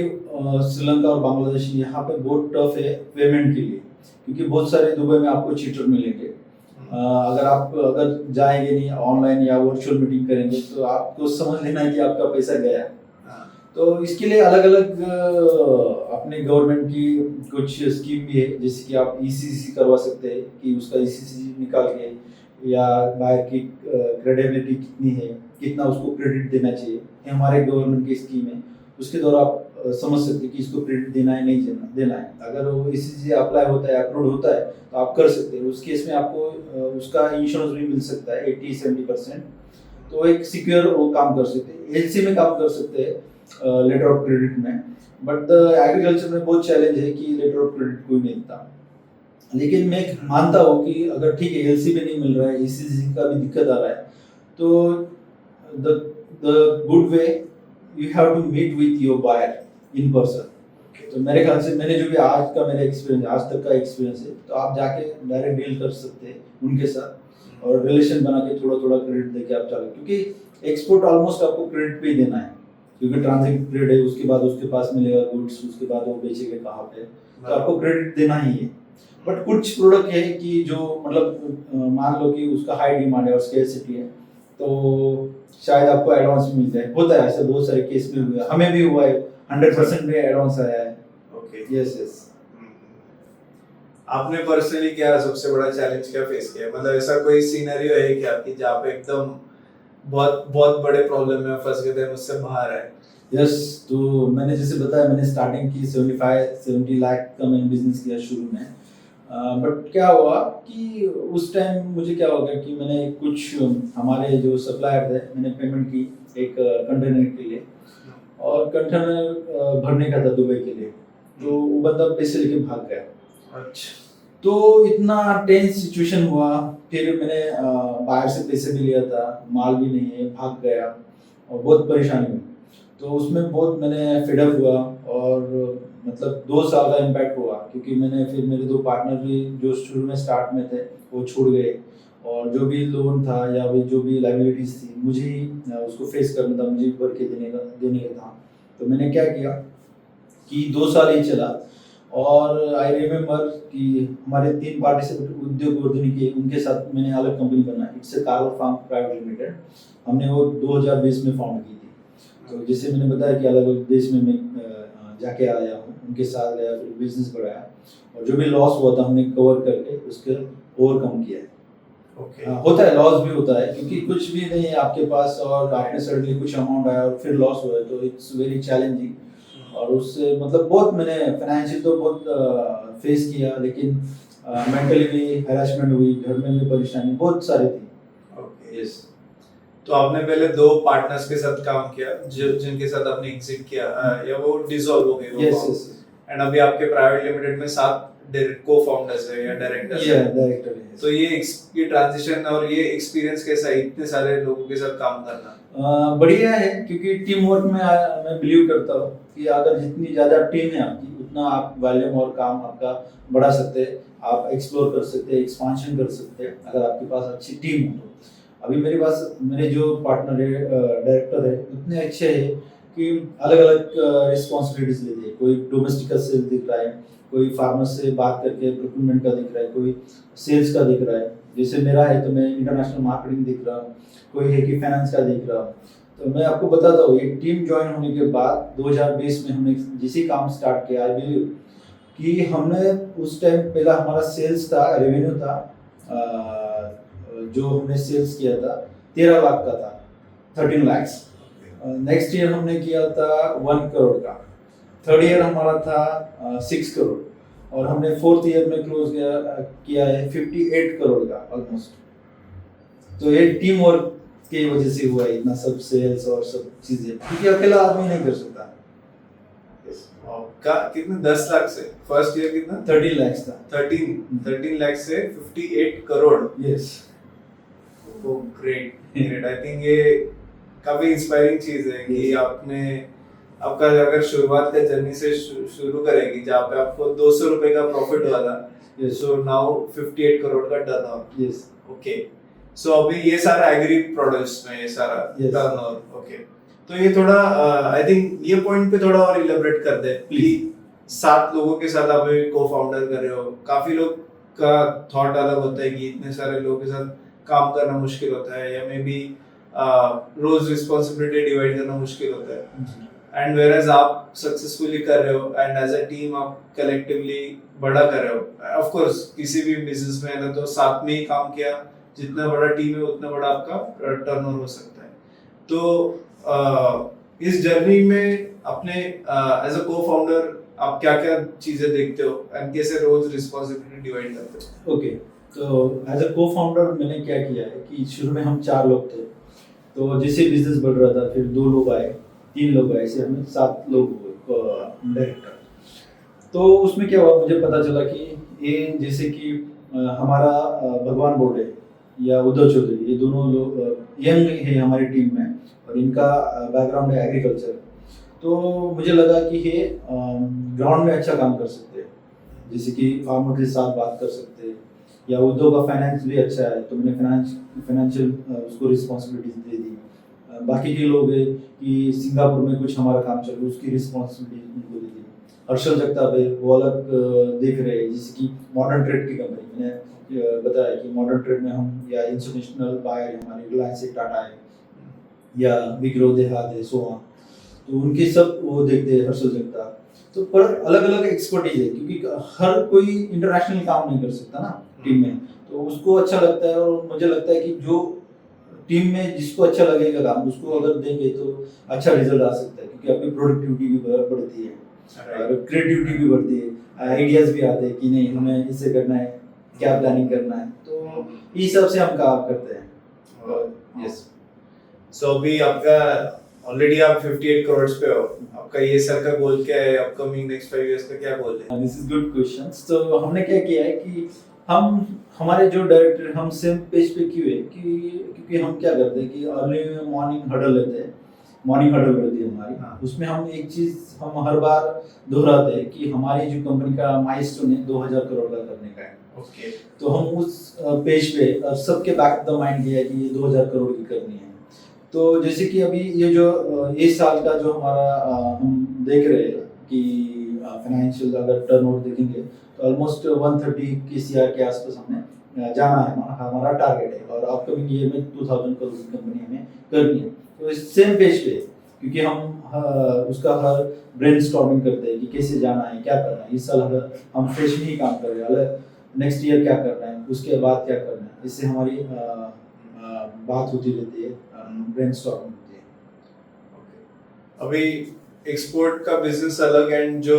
श्रीलंका और बांग्लादेश यहाँ पे बहुत टफ है पेमेंट के लिए, क्योंकि बहुत सारे दुबई में आपको चीटर मिलेंगे। अगर जाएंगे नहीं ऑनलाइन या वर्चुअल मीटिंग करेंगे तो आपको समझ लेना है कि आपका पैसा गया। तो इसके लिए अलग अलग अपने गवर्नमेंट की कुछ स्कीम भी है, जैसे कि आप ईसीसी करवा सकते हैं कि उसका ईसीसी निकाल के, या बायर की क्रेडिबिलिटी कितनी है, कितना उसको क्रेडिट देना चाहिए, ये हमारे गवर्नमेंट की स्कीम है। उसके द्वारा आप समझ सकते हैं कि इसको क्रेडिट देना है नहीं देना है। अगर वो ईसीसी अप्लाई होता है, अप्रूव होता है तो आप कर सकते हैं। उस केस में आपको उसका इंश्योरेंस भी मिल सकता है 80-70%। तो एक सिक्योर वो काम कर सकते हैं, एलसी में काम कर सकते हैं लेटर ऑफ क्रेडिट में। बट एग्रीकल्चर में बहुत चैलेंज है कि लेटर ऑफ क्रेडिट कोई नहीं देता। लेकिन मैं मानता हूँ कि अगर ठीक है एलसी भी नहीं मिल रहा है, ईसीसी का भी दिक्कत आ रहा है, तो the good way you have to meet with your buyer in person. तो मेरे ख्याल से मैंने जो भी आज का मेरा एक्सपीरियंस, आज तक का एक्सपीरियंस है, तो आप जाके डायरेक्ट डील कर सकते हैं उनके साथ और रिलेशन बना के थोड़ा थोड़ा क्रेडिट देके आप चलो, क्योंकि एक्सपोर्ट ऑलमोस्ट आपको क्रेडिट पे ही देना है, क्योंकि ट्रांजिट पीरियड है, उसके बाद उसके पास मिलेगा गुड्स, उसके बाद वो बेचेगा कहाँ पे, तो आपको क्रेडिट देना ही है। बट कुछ प्रोडक्ट है कि जो मतलब मान लो कि उसका हाई डिमांड है और स्केर्सिटी है, तो शायद आपको एडवांस मिल जाए। होता है ऐसे, बहुत सारे केस में हुआ, हमें भी हुआ है, 100% में एडवांस आया है। Okay, yes yes. आपने पर्सनली क्या सबसे बड़ा चैलेंज क्या फेस किया, मतलब ऐसा कोई सिनेरियो है क्या कि जहाँ पे एकदम बहुत बहुत बड़े प्रॉब्लम में फंस गए थे, मुझसे बाहर आए? यस, तो मैंने जैसे बताया, मैंने स्टार्टिंग की 75-70 लाख का मैंने बिजनेस किया शुरू में। बट क्या हुआ कि उस टाइम मुझे क्या हो गया कि मैंने कुछ हमारे जो सप्लायर थे, मैंने पेमेंट की एक कंटेनर के लिए, और कंटेनर भरने का था दुबई के लिए, तो वो बंदा पैसे लेके भाग गया। अच्छा। तो इतना टेंस सिचुएशन हुआ, फिर मैंने बाहर से पैसे भी लिया था, माल भी नहीं है, भाग गया और बहुत परेशानी हुई। तो उसमें बहुत मैंने फेडअप हुआ और मतलब 2 साल का इम्पैक्ट हुआ, क्योंकि मैंने फिर मेरे 2 पार्टनर भी जो शुरू में स्टार्ट में थे वो छोड़ गए, और जो भी लोन था या जो भी लाइबिलिटीज थी मुझे ही उसको फेस करना था, मुझे भर के देने का था। तो मैंने क्या किया कि 2 साल ही चला, और आई रिमेम्बर कि हमारे 3 पार्टिसिपेंट उद्योग वर्धिनी के, उनके साथ मैंने अलग कंपनी बनाई, it's a cargo farm private limited. हमने वो 2020 में फाउंड की थी। तो जैसे मैंने बताया कि अलग अलग देश में मैं जाके आया हूँ, उनके साथ गया, फिर बिजनेस बढ़ाया, और जो भी लॉस हुआ था हमने कवर करके उसके ओवरकम किया है। ओके। होता है, लॉस भी होता है, क्योंकि कुछ भी नहीं है आपके पास और आपने सडनली कुछ अमाउंट आया और फिर लॉस हुआ है, तो इट्स वेरी चैलेंजिंग। और उससे मतलब बहुत मैंने फाइनेंशियल तो बहुत फेस किया, लेकिन मेंटली भी हैरेसमेंट हुई, घर में भी परेशानी बहुत सारी थी। ओके। यस। तो आपने पहले 2 पार्टनर्स के साथ काम किया जिनके साथ आपने एग्जिट किया, या वो डिसॉल्व हो गए? Yes yes. एंड अभी आपके प्राइवेट लिमिटेड में 7 को फाउंडर्स है या डायरेक्टर्स या है? डायरेक्टर है। तो ये ट्रांजिशन और ये एक्सपीरियंस कैसा है इतने सारे लोगों के साथ काम करना? बढ़िया है, क्योंकि टीम वर्क में मैं बिलीव करता हूँ कि अगर जितनी ज़्यादा टीम है आपकी, उतना आप वॉल्यूम और काम आपका बढ़ा सकते हैं, आप एक्सप्लोर कर सकते हैं, एक्सपांशन कर सकते हैं, अगर आपके पास अच्छी टीम हो तो। अभी मेरे पास मेरे जो पार्टनर है, डायरेक्टर है, उतने अच्छे हैं कि अलग अलग रिस्पॉन्सिबिलिटीज लेते हैं। कोई डोमेस्टिक का सेल दिख रहा है, कोई फार्मर से बात करके प्रोक्यूरमेंट का दिख रहा है, कोई सेल्स का दिख रहा है, जैसे मेरा है तो मैं इंटरनेशनल मार्केटिंग दिख रहा हूँ, कोई है कि फाइनेंस का दिख रहा हूँ। तो मैं आपको बताता हूँ, एक टीम ज्वाइन होने के बाद 2020 में हमने जिसे काम स्टार्ट किया, आई बिलीव कि हमने उस टाइम पहला हमारा सेल्स था, रेवेन्यू था, जो हमने सेल्स किया था 13 लाख का था, 13 लाख। नेक्स्ट ईयर हमने किया था 1 करोड़ का, थर्ड ईयर हमारा था 6 करोड़, और हमने फोर्थ ईयर में क्लोज किया है 58 करोड़ का ऑलमोस्ट। तो ये टीम वर्क की वजह से हुआ है इतना सब सेल्स और सब चीजें, क्योंकि अकेला आदमी नहीं कर सकता। का कितने 10 लाख से फर्स्ट ईयर कितना 13 लाख था। 13 लाख से 58 करोड़। यस। तो ग्रेट। आई थिंक ये काफी इंस्पायरिंग चीज है कि आपने आपका अगर शुरुआत का जर्नी से शुरू करेंगे जहाँ पे आपको 200 रुपए का प्रॉफिट हुआ था, सो नाउ 58 करोड़ का टर्नओवर। यस। ओके, सो अभी ये सारा एग्री प्रोडक्ट्स में ये सारा टर्नओवर। ओके, तो ये थोड़ा आई थिंक ये पॉइंट पे थोड़ा और इलेबोरेट कर दे कि 7 लोगों के साथ आप को फाउंडर कर रहे हो। काफी लोग का थॉट अलग होता है कि इतने सारे लोगों के साथ काम करना मुश्किल होता है, या मे बी रोज रिस्पॉन्सिबिलिटी डिवाइड करना मुश्किल होता है। एंड वेयरएज आप सक्सेसफुली कर रहे हो एंड एज अ टीम आप कलेक्टिवली बड़ा कर रहे हो। ऑफ कोर्स किसी भी बिजनेस में है तो साथ में ही काम किया, जितना बड़ा टीम है उतना बड़ा आपका टर्नओवर हो सकता है। तो इस जर्नी में अपने एज अ को फाउंडर आप क्या क्या चीजें देखते हो एंड कैसे रोज रिस्पॉन्सिबिलिटी डिवाइड करते हो? ओके, तो एज अ को फाउंडर मैंने क्या किया है कि शुरू में हम 4 लोग थे, तो जैसे बिजनेस बढ़ रहा था फिर 2 लोग आए, 3 लोग आए, ऐसे हमें 7 लोग हुए डायरेक्टर। तो उसमें क्या हुआ, मुझे पता चला कि ये जैसे कि हमारा भगवान बोर्डे या उद्धव चौधरी, ये दोनों लोग यंग है हमारी टीम में और इनका बैकग्राउंड है एग्रीकल्चर। तो मुझे लगा कि ये ग्राउंड में अच्छा काम कर सकते हैं, जैसे कि फार्मर के साथ बात कर सकते हैं, या उद्धव का फाइनेंस भी अच्छा है तो मैंने फाइनेंशियल उसको रिस्पॉन्सिबिलिटीज दे दी। बाकी के लोग हैं कि सिंगापुर में कुछ हमारा काम चल रहा है, उसकी रिस्पॉन्सिबिलिटी उनको दे दी। हर्षल जगताप है, वो अलग देख रहे हैं, जैसे कि मॉडर्न ट्रेड की कंपनी, मैंने बताया कि मॉडर्न ट्रेड में हम या इंटरनेशनल बायर है, हमारे रिलायंस है, टाटा है या विग्रो देहात है, सोहा, तो उनके सब वो देखते हैं हर्षल जगताप। तो पर अलग अलग एक्सपर्टीज है, क्योंकि हर कोई इंटरनेशनल काम नहीं कर सकता ना टीम में, तो उसको अच्छा लगता है। और मुझे लगता है कि जो टीम में जिसको अच्छा लगेगा काम, उसको अगर देंगे तो अच्छा रिजल्ट आ सकता है, क्योंकि अपनी प्रोडक्टिविटी भी बढ़ती है और क्रिएटिविटी भी बढ़ती है, आइडियाज भी आते हैं कि नहीं हमें इससे करना है, क्या प्लानिंग करना है, तो इस हिसाब से हम काम करते हैं। यस। सो अभी आपका ऑलरेडी आप 58 करोड़ पे हो, आपका ये सर का गोल क्या है, अपकमिंग नेक्स्ट 5 इयर्स का क्या गोल है? This is good questions. तो हमने क्या किया है कि हम हमारे जो डायरेक्टर हम सेम पेज पे क्यों है कि क्योंकि हम क्या करते हैं कि अर्ली मॉर्निंग हडल लेते हैं, मॉर्निंग हडल रहती है हमारी। हाँ। उसमें हम एक चीज हम हर बार दोहराते हैं कि हमारी जो कंपनी का माइलस्टोन है 2000 करोड़ का करने का है। ओके। तो हम उस पेज पे सबके बैक ऑफ द माइंड किया है कि ये 2000 करोड़ की करनी है। तो जैसे कि अभी ये जो इस साल का जो हमारा हम देख रहे हैं कि फाइनेंशियल अगर टर्नओवर देखेंगे तो ऑलमोस्ट 130 के सीआर के आसपास हमें जाना है, हमारा टारगेट है। और अपकमिंग ईयर में 2000 करोड़ की कंपनी हमें करनी है। तो इस सेम पेज पे, क्योंकि हम उसका हर ब्रेनस्टॉर्मिंग करते हैं कि कैसे जाना है, क्या करना है। इस साल अगर हम फ्रेश में ही काम कर रहे हैं, नेक्स्ट ईयर क्या करना है, उसके बाद क्या करना है, इससे हमारी बात होती रहती है, ब्रेनस्टॉर्मिंग होती है। अभी एक्सपोर्ट का बिजनेस अलग एंड जो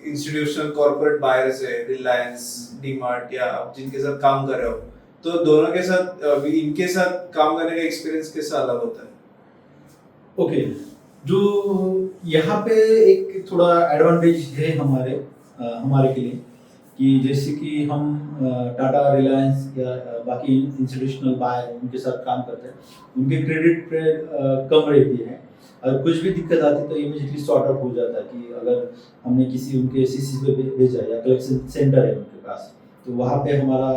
इंस्टीट्यूशनल कॉर्पोरेट बायर्स है, रिलायंस, डीमार्ट या आप जिनके साथ काम कर रहे हो, तो दोनों के साथ अभी इनके साथ काम करने का एक्सपीरियंस कैसा अलग होता है? ओके, जो यहाँ पे एक थोड़ा एडवांटेज है हमारे के लिए कि जैसे कि हम टाटा, रिलायंस या बाकी इंस्टीट्यूशनल बायर उनके साथ काम करते हैं, उनके क्रेडिट पे कम रहती है। अगर कुछ भी दिक्कत आती है तो इमीडिएटली सॉर्ट आउट हो जाता है कि अगर हमने किसी उनके सीसी पे भेजा या कलेक्शन सेंटर है उनके पास, तो वहाँ पे हमारा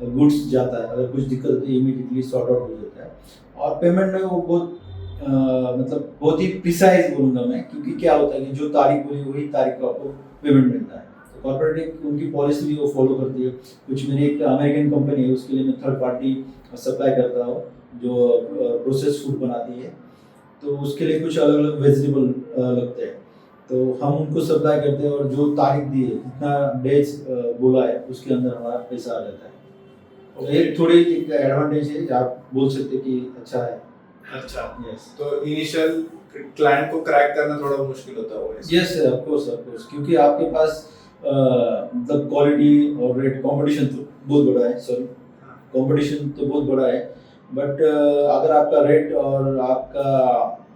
गुड्स जाता है। अगर कुछ दिक्कत होती है इमीडिएटली सॉर्ट आउट हो जाता है। और पेमेंट में वो बहुत मतलब बहुत ही प्रिसाइज बोलूँगा मैं, क्योंकि क्या होता है कि जो तारीख बोली वही तारीख को आपको पेमेंट मिलता है। तो कॉर्पोरेट उनकी पॉलिसी भी वो फॉलो करती है। कुछ मेरी एक अमेरिकन कंपनी है, उसके लिए मैं थर्ड पार्टी सप्लाई करता हूँ जो प्रोसेस फूड बनाती है, तो उसके लिए कुछ अलग अलग वेजिटेबल लगते हैं, तो हम उनको सप्लाई करते हैं और जो तारीख दी है, जितना डेज बोला है, उसके अंदर हमारा पैसा आ जाता है। तो एक थोड़ी एक एडवांटेज है, आप बोल सकते हैं कि अच्छा है। अच्छा। यस। तो इनिशियल क्लाइंट को क्रैक करना थोड़ा मुश्किल होता होगा इसमें। यस ऑफ कोर्स, क्योंकि आपके पास मतलब क्वालिटी और रेट कंपटीशन तो बहुत बड़ा है, कंपटीशन तो बहुत बड़ा है, बट अगर आपका रेट और आपका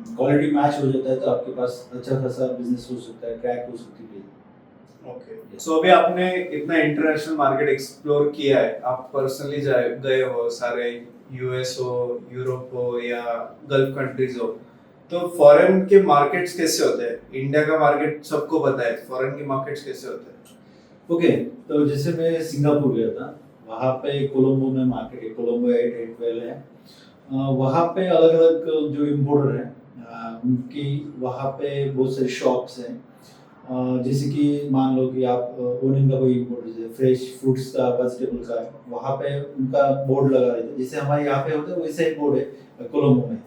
क्वालिटी मैच हो जाता है तो आपके पास अच्छा खासा बिजनेस हो सकता है, क्रैक हो सकती है। ओके। सो अभी आपने इतना इंटरनेशनल मार्केट एक्सप्लोर किया है, आप पर्सनली गए हो सारे, यूएस हो, यूरोप हो या गल्फ कंट्रीज हो, तो फॉरेन के मार्केट्स कैसे होते हैं? इंडिया का मार्केट सबको पता है, फॉरेन के मार्केट्स कैसे होते हैं? ओके, तो जैसे मैं सिंगापुर गया था, वहाँ पे कोलंबो में मार्केट है, कोलंबो 812 है। वहाँ पे अलग अलग जो इम्पोर्टर हैं उनकी वहाँ पे बहुत सारे शॉप्स हैं। जैसे कि मान लो कि आप ओनियन का कोई इम्पोर्टर है, फ्रेश फ्रूट्स का, वेजिटेबल का, वहाँ पे उनका बोर्ड लगा रहता है, जैसे हमारे यहाँ पे होता है वैसे ही बोर्ड है कोलंबो में।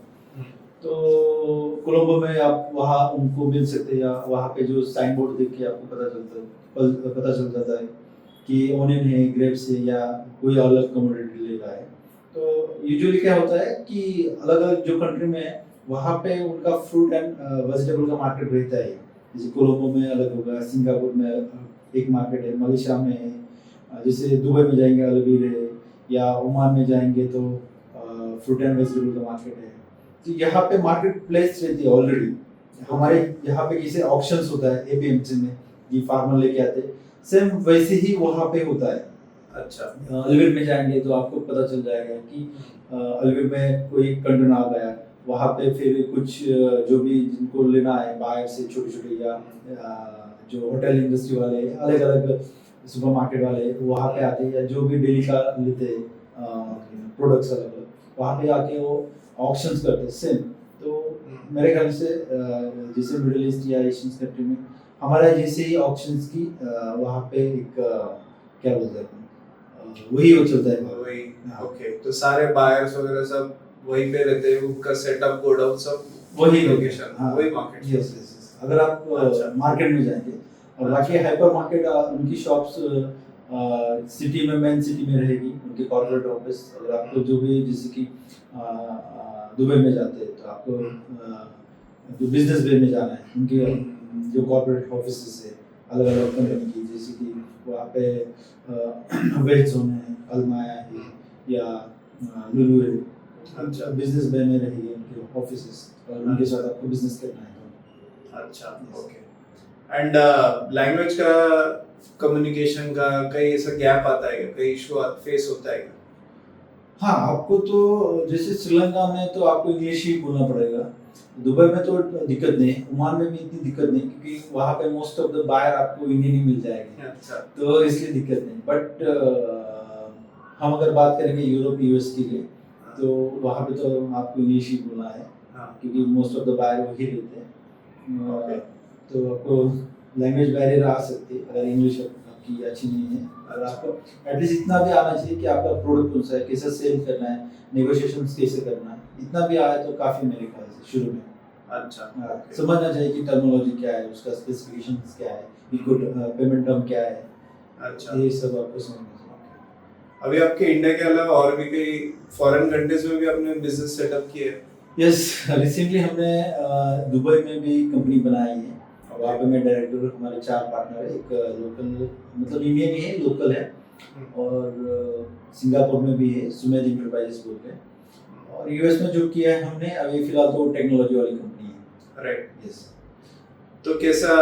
तो कोलंबो में आप वहाँ उनको मिल सकते हैं, या वहाँ पे जो साइन बोर्ड देख के आपको पता चल जाता है कि ओनियन है, ग्रेप्स है या कोई अलग कमोडिटी लेगा है। तो यूजुअली क्या होता है कि अलग अलग जो कंट्री में है वहाँ पे उनका फ्रूट एंड वेजिटेबल का मार्केट रहता है। जैसे कोलंबो में अलग होगा, सिंगापुर में एक मार्केट है, मलेशिया में है, जैसे दुबई में जाएंगे अलवीर है, या ओमान में जाएंगे तो फ्रूट एंड वेजिटेबल का मार्केट है। तो यहाँ पे मार्केट प्लेस रहती है ऑलरेडी। हमारे यहाँ पे जैसे ऑक्शंस होता है एपीएमसी में, ये फार्मर लेके आते हैं, सेम वैसे ही वहाँ पे होता है। अच्छा। अलवीर में जाएंगे तो आपको पता चल जाएगा कि अलवीर में कोई कंटेनर आ गया, वहाँ पे फिर कुछ जो भी जिनको लेना है बाहर से छोटे छोटे या जो होटल इंडस्ट्री वाले अलग अलग सुपरमार्केट वाले वहाँ पे आते हैं, या जो भी डेली का लेते हैं प्रोडक्ट्स अलग अलग, वहाँ पे आके वो ऑक्शंस करते हैं सेम। तो मेरे ख्याल से जैसे मिडिल ईस्ट या एशियन कंट्री में हमारा जैसे ही ऑक्शंस की वहाँ पे एक क्या बोलते हैं वही वो चलता है। वही। ओके, तो सारे बायर्स वगैरह सब वहीं पे रहते हैं, उनका सेटअप गोडाउन सब वही लोकेशन, हाँ, वही मार्केट। Yes yes yes. अगर आप अच्छा। मार्केट में जाएंगे और बाकी हाइपर मार्केट उनकी शॉप्स सिटी में, मेन सिटी में रहेगी उनके कॉर्पोरेट ऑफिस। अगर आपको जो भी जैसे कि दुबई में जाते हैं तो आपको जो बिजनेस वे में जाना है उनके जो कॉर्पोरेट ऑफिस है अलग अलग कंपनी की, जैसे कि वहाँ पे वेज जोन है, अलमाया है या लुलु है। अच्छा। बिजनेस वे में रहेगी उनके ऑफिसेस और उनके साथ आपको बिजनेस करना है। अच्छा। ओके। एंड लैंग्वेज का, कम्युनिकेशन का कहीं ऐसा गैप आता है क्या, कहीं इशू फेस होता है क्या? हाँ, आपको तो जैसे श्रीलंका में तो आपको इंग्लिश ही बोलना पड़ेगा। दुबई में तो दिक्कत नहीं है, ओमान में भी इतनी दिक्कत नहीं, क्योंकि वहाँ पे मोस्ट ऑफ द बायर आपको इंडियन ही मिल जाएंगे। अच्छा। तो इसलिए दिक्कत नहीं। बट हम अगर बात करेंगे यूरोप यूएस के लिए तो वहाँ पे तो आपको इंग्लिश ही बोलना है, हाँ। क्योंकि मोस्ट ऑफ द बायर वही रहते हैं। ओके। तो आपको लैंग्वेज बैरियर आ सकती है अगर इंग्लिश आपकी अच्छी नहीं है। और आपको एटलीस्ट इतना भी आना चाहिए कि आपका प्रोडक्ट कौन सा है, कैसे सेल करना है, नेगोशिएशंस कैसे करना है, इतना भी आए तो काफ़ी मेरे ख्याल से शुरू में। अच्छा। ओके। समझना चाहिए कि टर्मिनोलॉजी क्या है, उसका स्पेसिफिकेशंस क्या है, इक्विट पेमेंट टर्म क्या है। अच्छा। ये सब आपको समझना चाहिए। अभी आपके इंडिया के अलावा और भी कई फॉरेन कंट्रीज में भी आपने बिजनेस सेटअप किए हैं? यस, रिसेंटली हमने दुबई में भी कंपनी बनाई है। वहाँ पे मैं डायरेक्टर, हमारे 4 पार्टनर है, एक लोकल मतलब इंडियन ही है, लोकल है, और सिंगापुर में भी है, सुमेद इंटरप्राइजेस बोल के, और यूएस में जो किया है हमने अभी फिलहाल तो टेक्नोलॉजी वाली कंपनी है। राइट। यस। तो कैसा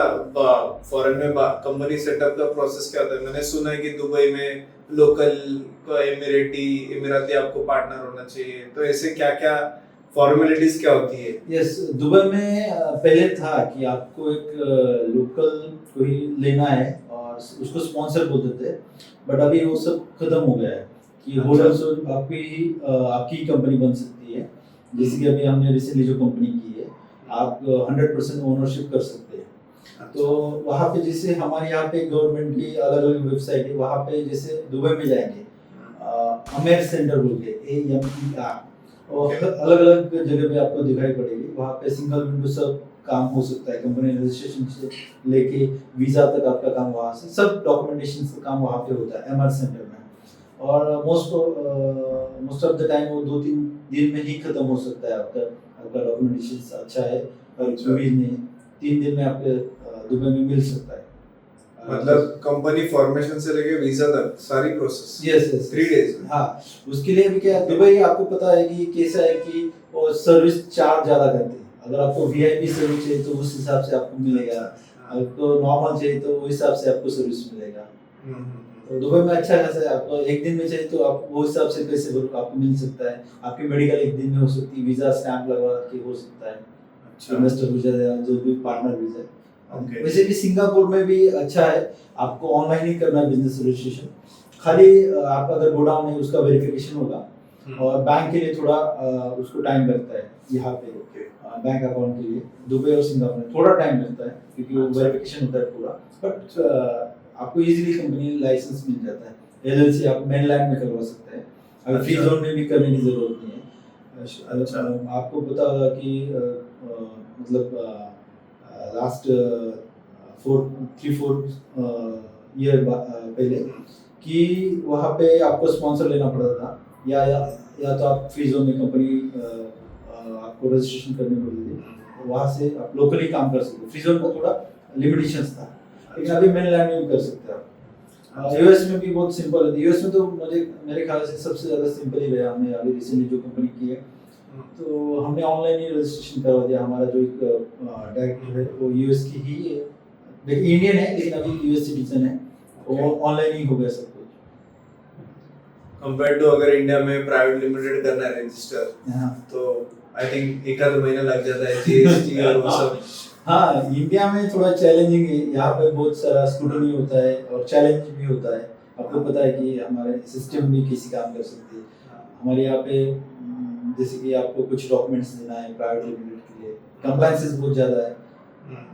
फॉरेन में कंपनी सेटअप का प्रोसेस क्या होता है? मैंने सुना है कि दुबई में लोकल का इमिराती आपको पार्टनर होना चाहिए, तो ऐसे क्या क्या फॉर्मेलिटीज क्या होती है? यस, दुबई में पहले था कि आपको एक लोकल कोई लेना है और उसको स्पॉन्सर बोलते थे, बट अभी वो सब खत्म हो गया है कि होल्डर्स आपकी कंपनी बन सकती है। जैसे कि अभी हमने रिसेंटली जो कंपनी की है, आप 100% ओनरशिप कर सकते हैं। तो वहाँ पे जैसे हमारे यहाँ पे गवर्नमेंट की अलग अलग वेबसाइट है, वहाँ पे जैसे दुबई में जाएंगे अमेर सेंटर बोल के AMER, और अलग अलग जगह पे आपको दिखाई पड़ेगी। वहाँ पे सिंगल विंडो सब काम हो सकता है, कंपनी रजिस्ट्रेशन से लेके वीज़ा तक आपका काम वहाँ से, सब डॉक्यूमेंटेशन का काम वहाँ पे होता है एमआर सेंटर में। और मोस्ट ऑफ द टाइम वो 2-3 दिन में ही खत्म हो सकता है आपका डॉक्यूमेंटेशन अच्छा है और उम्मीद नहीं 3 दिन में आपके दुबई में मिल सकता है। मतलब कंपनी फॉर्मेशन से लेके वीजा तक सारी प्रोसेस? Yes yes, 3 days. हाँ, उसके लिए भी क्या दुबई आपको पता है कि कैसा है कि वो सर्विस चार्ज ज़्यादा करते हैं। अगर आपको वीआईपी सर्विस चाहिए तो उस हिसाब से आपको मिलेगा, आपको नॉर्मल चाहिए तो उस हिसाब से आपको सर्विस मिलेगा। तो दुबई में अच्छा खासा है, आपको एक दिन में चाहिए तो आप वो हिसाब से पैसे आपको मिल सकता है। आपकी मेडिकल एक दिन में हो सकती है, वीज़ा स्टैंप लगवा के हो सकता है, इन्वेस्टर वीज़ा या जो भी पार्टनर वीज़ा है। वैसे भी सिंगापुर में भी अच्छा है, आपको ऑनलाइन ही करना है बिजनेस रजिस्ट्रेशन, खाली आपका अगर गोडाउन है उसका वेरिफिकेशन होगा, और बैंक के लिए थोड़ा उसको टाइम लगता है। यहाँ पे बैंक अकाउंट के लिए दुबई और सिंगापुर में थोड़ा टाइम लगता है क्योंकि वो वेरिफिकेशन होता है पूरा, बट आपको इजीली कंपनी लाइसेंस मिल जाता है। एलएलसी आप मेनलैंड में करवा सकते हैं, अगर फ्री जोन में भी करने की जरूरत नहीं है। अच्छा, आपको पता होगा कि मतलब लास्ट 3-4 ईयर पहले कि वहाँ पे आपको स्पॉन्सर लेना पड़ता था, या तो आप फ्री जोन में कंपनी आपको रजिस्ट्रेशन करनी पड़ती थी, वहाँ से आप लोकली काम कर सकते। फ्री जोन का थोड़ा लिमिटेशंस था, लेकिन अभी मेनलैंड में भी कर सकते हैं आप। यूएस में भी बहुत सिंपल है। यूएस में तो मेरे ख्याल से सबसे ज़्यादा सिंपल ही रहा। हमने अभी रिसेंटली जो कंपनी की है तो हमने ऑनलाइन ही रजिस्ट्रेशन करवा दिया। हमारा जो एक डायरेक्टर है वो यूएस की ही है, लेकिन इंडियन है लेकिन अभी यूएस सिटीजन है, वो ऑनलाइन ही हो गया सब कुछ। कंपेयर टू अगर इंडिया में प्राइवेट लिमिटेड करना है रजिस्टर, हाँ तो आई थिंक एक आध महीना लग जाता है जीएसटी और वो सब। हाँ, इंडिया में थोड़ा चैलेंजिंग है, यहाँ पे बहुत सारा स्क्रूटनी होता है और चैलेंज भी होता है। आपको पता है कि हमारे सिस्टम भी किसी काम कर सकते हैं। हमारे यहाँ पे जैसे कि आपको कुछ डॉक्यूमेंट्स देना है प्राइवेट लिमिटेड के लिए, कंप्लायंसेस बहुत ज़्यादा है,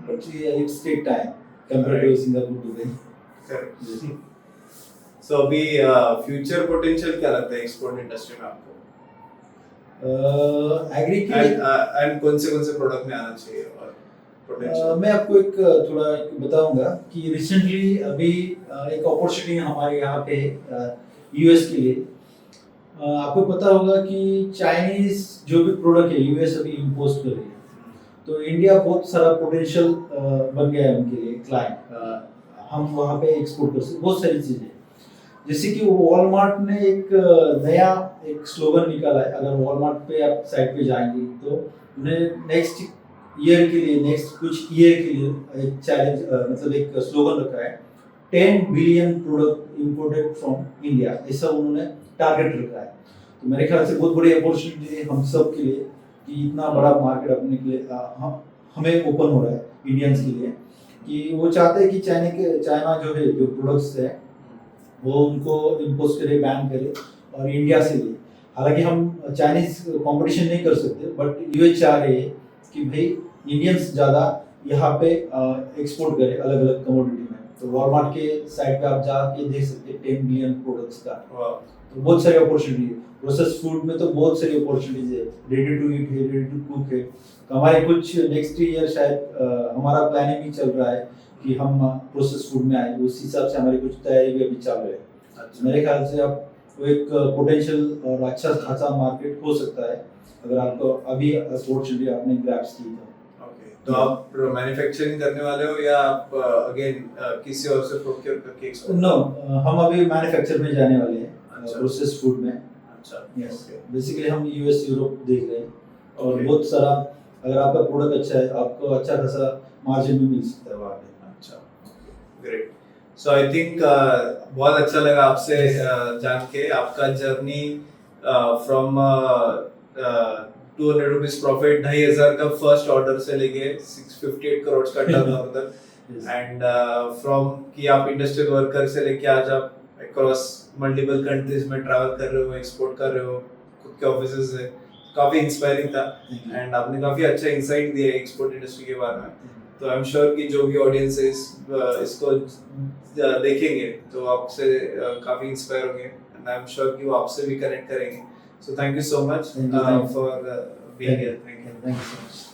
but it's take time compare to Singapore, Dubai. So अभी फ्यूचर पोटेंशियल क्या लगता है एक्सपोर्ट इंडस्ट्री में आपको? एग्री के एंड कौन से प्रोडक्ट में आना चाहिए और पोटेंशियल? मैं आपको एक थोड़ा बताऊंगा कि रिसेंटली अभी एक अपॉर्चुनिटी हमारे यहाँ पे यूएस के लिए। आपको पता होगा कि चाइनीज जो भी प्रोडक्ट है यूएस अभी इम्पोज कर रही है, तो इंडिया बहुत सारा पोटेंशियल बन गया है उनके लिए क्लाइंट। हम वहाँ पे एक्सपोर्ट कर सकते बहुत सारी चीज़ें, जैसे कि वॉलमार्ट ने एक नया एक स्लोगन निकाला है। अगर वॉलमार्ट पे आप साइट पे जाएंगे तो उन्हें नेक्स्ट ईयर के लिए, नेक्स्ट कुछ ईयर के लिए एक चैलेंज मतलब एक स्लोगन रखा है, 10 billion product imported from India, ऐसा उन्होंने टारगेट रखा है। तो मेरे ख्याल से बहुत बड़ी अपॉर्चुनिटी है हम सब के लिए कि इतना बड़ा मार्केट अपने के लिए हमें ओपन हो रहा है इंडियंस के लिए, कि वो चाहते हैं कि चाइना जो है जो प्रोडक्ट्स है वो उनको इम्पोज करे, बैन करे और इंडिया से ले। हालांकि हम चाइनीज कंपटीशन नहीं कर सकते, बट यूएस चाह रहे हैं कि भाई इंडियंस ज़्यादा यहाँ पे एक्सपोर्ट करे अलग अलग कमोडिटी में। तो वॉलमार्ट के साइट पे आप जाके देख सकते हैं 10 बिलियन प्रोडक्ट्स का। तो बहुत सारी अपॉर्चुनिटी है। प्रोसेस फूड में तो बहुत सारी अपॉर्चुनिटीज है, रेडी टू ईट है, रेडी टू कुक है। तो हमारे कुछ नेक्स्ट ईयर शायद हमारा प्लानिंग भी चल रहा है कि हम प्रोसेस फूड में आए, उस हिसाब से हमारी कुछ तैयारी भी अभी चल रही है। मेरे ख्याल से आप वो एक पोटेंशियल और अच्छा खासा मार्केट हो सकता है अगर आपको अभी अपॉर्चुनिटी आपने ग्रैब्स की तो। तो आप मैन्युफैक्चरिंग करने वाले हो या आप अगेन किसी और से प्रोक्योर करके एक्सपोर्ट? नो, हम अभी मैन्युफैक्चर में जाने वाले हैं, अच्छा। प्रोसेस फूड में। अच्छा, यस, बेसिकली हम यूएस यूरोप देख रहे हैं और Okay. बहुत सारा अगर आपका प्रोडक्ट अच्छा है आपको अच्छा खासा मार्जिन भी मिल सकता है वहाँ पे। अच्छा, ग्रेट। सो आई थिंक बहुत अच्छा लगा आपसे जान के आपका जर्नी फ्रॉम 200 रुपीज प्रॉफिट, 2500 का फर्स्ट ऑर्डर से लेके 658 करोड़ का टर्नओवर तक, एंड फ्रॉम कि आप इंडस्ट्रियल वर्कर से लेके आज आप अक्रॉस मल्टीपल कंट्रीज में ट्रैवल कर रहे हो, एक्सपोर्ट कर रहे हो, खुद के ऑफिसेज है। काफी इंस्पायरिंग था एंड आपने काफी अच्छा इंसाइट दिया एक्सपोर्ट इंडस्ट्री के बारे में। तो आई एम श्योर कि जो भी ऑडियंस है इसको देखेंगे तो आपसे काफी इंस्पायर होंगे एंड आई एम श्योर कि वो आपसे भी कनेक्ट करेंगे। So thank you so much for being here. Thank you. Thank you so much.